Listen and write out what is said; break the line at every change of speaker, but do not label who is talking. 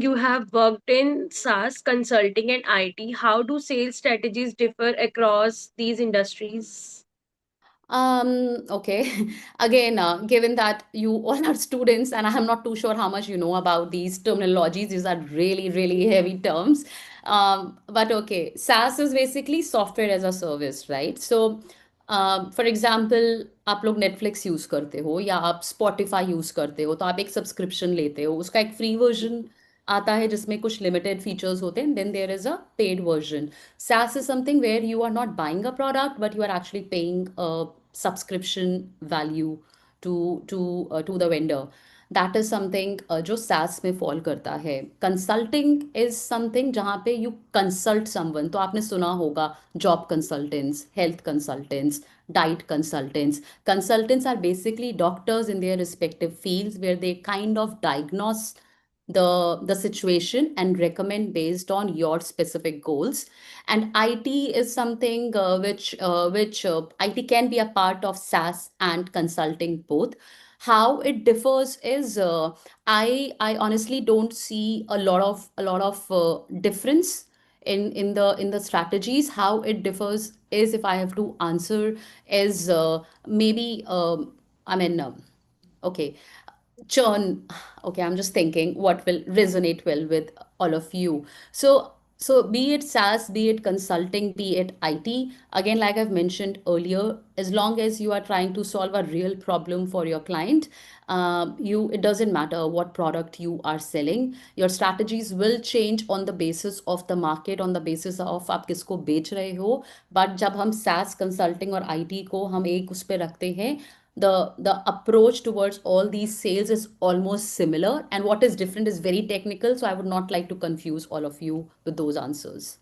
You have worked in SaaS, consulting, and IT. How do sales strategies differ across these industries?
Okay. Again, given that you all are students, and I'm not too sure how much you know about these terminologies, these are really, really heavy terms. But okay, SaaS is basically software as a service, right? So, for example, आप लोग Netflix use करते हो या आप Spotify use करते हो तो आप एक सब्सक्रिप्शन लेते हो, उसका एक फ्री वर्जन आता है जिसमें कुछ लिमिटेड फीचर्स होते हैं, then there is a paid version. SaaS is something where you are not buying a product, but you are actually paying a subscription value to the vendor. That is something जो SaaS में fall करता है. Consulting is something जहाँ पे you consult someone. तो आपने सुना होगा job consultants, health consultants, diet consultants. Consultants are basically doctors in their respective fields where they kind of diagnose the situation and recommend based on your specific goals. And IT is something which IT can be a part of SaaS and consulting both. How it differs is I honestly don't see a lot of difference in the strategies. How it differs is, if I have to answer, is maybe I mean okay, churn. Okay, I'm just thinking what will resonate well with all of you. So be it SaaS, be it consulting, be it IT, again, like I've mentioned earlier, as long as you are trying to solve a real problem for your client, you it doesn't matter what product you are selling. Your strategies will change on the basis of the market, on the basis of आप किसको बेच रहे हो. But जब हम SaaS consulting और IT को हम एक उस पे रखते हैं, the approach towards all these sales is almost similar, and what is different is very technical, so I would not like to confuse all of you with those answers.